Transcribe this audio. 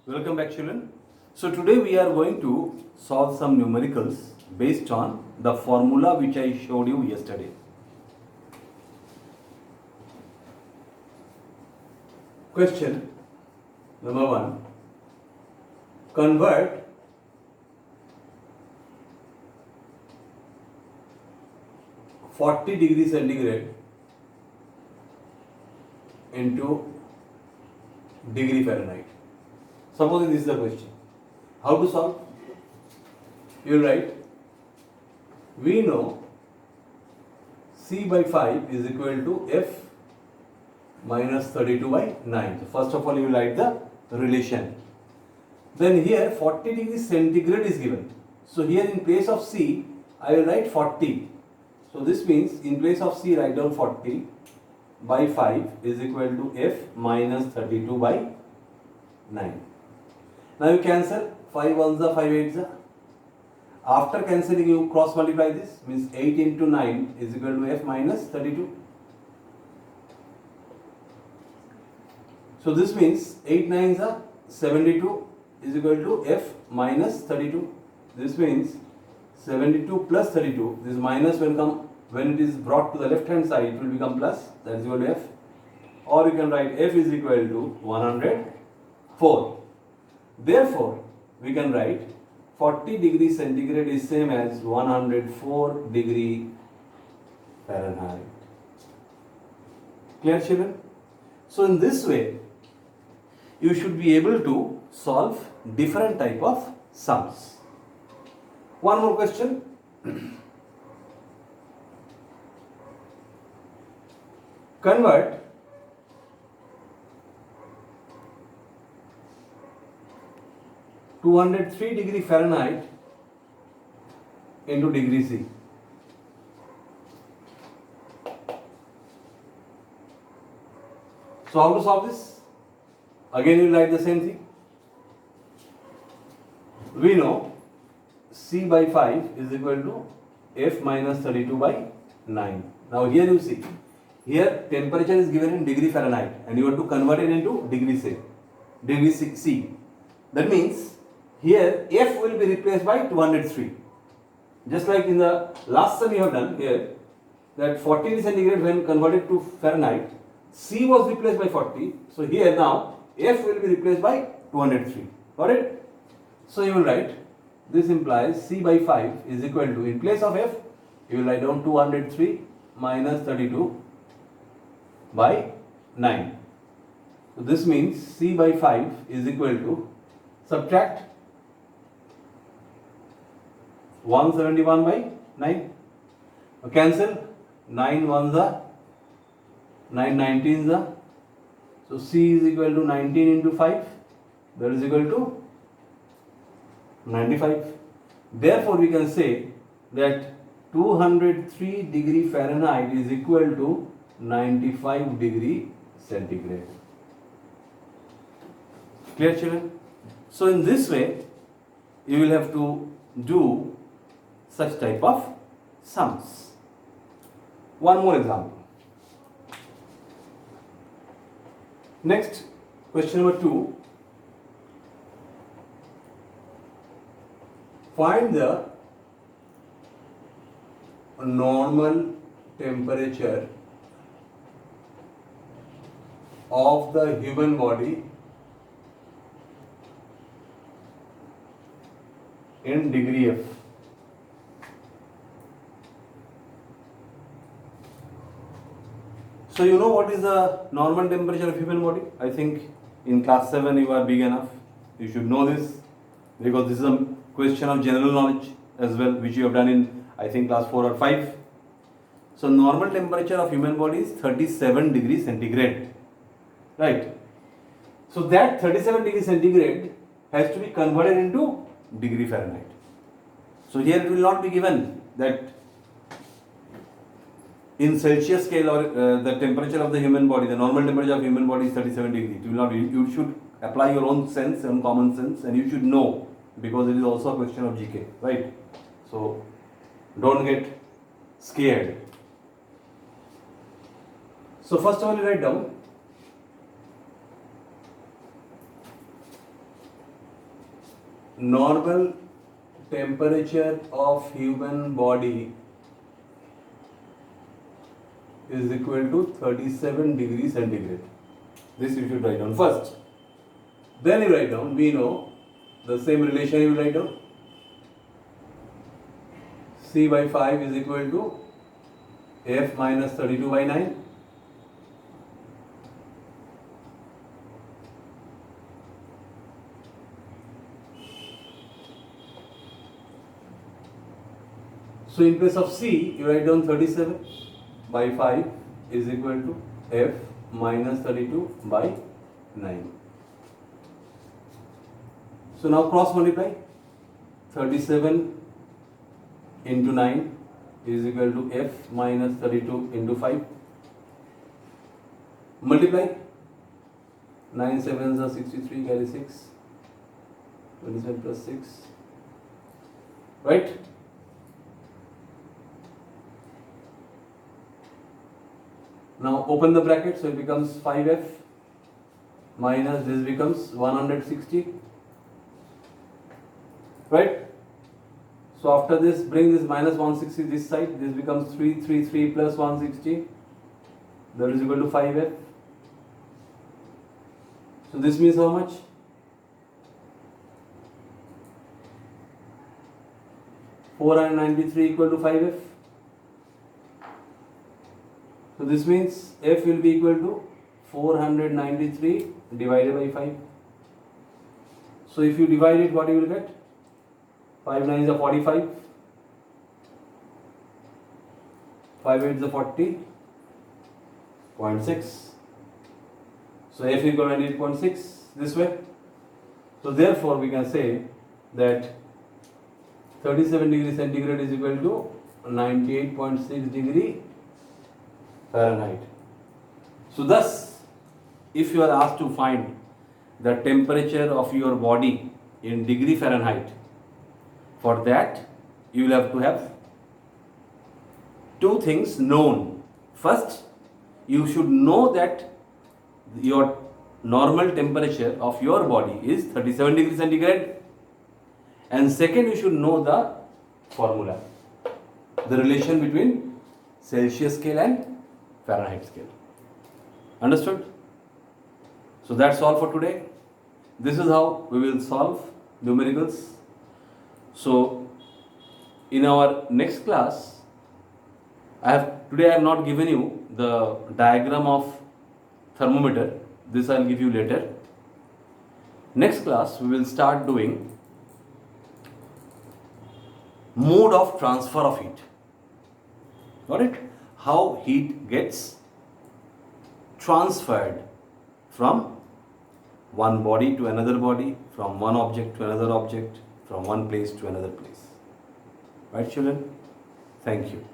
Welcome back, children. So today we are going to solve some numericals based on the formula which I showed you yesterday. Question number 1. Convert (40°C) into degree Fahrenheit. Suppose this is the question. How to solve? You will write, we know C by 5 is equal to F minus 32 by 9. So first of all, you will write the relation. Then here 40°C is given. So here in place of C, I will write 40. So this means in place of C, write down 40 by 5 is equal to F minus 32 by 9. Now you cancel 5 ones are 5 eights are. After cancelling, you cross multiply this, means 8 into 9 is equal to F minus 32. So this means 8 nines are 72 is equal to F minus 32. This means 72 plus 32. This minus will come when it is brought to the left hand side, it will become plus, that is equal to F. Or you can write F is equal to 104. Therefore, we can write 40°C is same as 104° Fahrenheit. Clear, children? So in this way, you should be able to solve different type of sums. One more question. Convert (203°F) into degree C. So how to solve this? Again, you write the same thing. We know C by 5 is equal to F minus 32 by 9. Now here you see, here temperature is given in degree Fahrenheit and you have to convert it into degree C. That means here F will be replaced by 203. Just like in the last sum you have done here, that 40°C when converted to Fahrenheit, C was replaced by 40. So here now F will be replaced by 203. Got it? So you will write, this implies C by 5 is equal to, in place of F, you will write down 203 minus 32 by 9. So this means C by 5 is equal to, subtract 171 by 9. Cancel 9 ones are 9 19s are. So C is equal to 19 into 5, that is equal to 95. Therefore, we can say that 203°F is equal to 95°C. Clear, children? So in this way, you will have to do such type of sums. One more example. Next, question number 2. Find the normal temperature of the human body in degree F. So you know what is the normal temperature of human body? I think in class 7 you are big enough. You should know this because this is a question of general knowledge as well, which you have done in, I think, class 4 or 5. So normal temperature of human body is 37°C. Right? So that 37°C has to be converted into degree Fahrenheit. So here it will not be given that in Celsius scale or the temperature of the human body, the normal temperature of human body is 37 degrees. It will not be, you should apply your own sense and common sense, and you should know, because it is also a question of GK, right? So don't get scared. So first of all, you write down normal temperature of human body is equal to 37 degrees centigrade. This you should write down first. Then you write down, we know the same relation you write down. C by 5 is equal to F minus 32 by 9. So in place of C, you write down 37 by 5 is equal to F minus 32 by 9. So now cross multiply. 37 into 9 is equal to F minus 32 into 5. Multiply. 9 sevens are 63, carry 6. 27 plus 6. Right? Now open the bracket, so it becomes 5F minus this becomes 160. Right? So after this, bring this minus 160 this side, this becomes 333 plus 160, that is equal to 5F. So this means how much? (493) equal to 5F. So this means F will be equal to 493 divided by 5. So if you divide it, what you will get? 5 9s are 45. 5 8s are 40.6. So F equal to 98.6 this way. So therefore we can say that 37 degrees centigrade is equal to 98.6 degree Fahrenheit. So thus, if you are asked to find the temperature of your body in degree Fahrenheit, for that you will have to have two things known. First, you should know that your normal temperature of your body is 37 degrees centigrade, and second, you should know the formula, the relation between Celsius scale and Fahrenheit scale. Understood? So that's all for today. This is how we will solve numericals. So in our next class, today I have not given you the diagram of thermometer. This I will give you later. Next class we will start doing mode of transfer of heat. Got it? How heat gets transferred from one body to another body, from one object to another object, from one place to another place. Right, children? Thank you.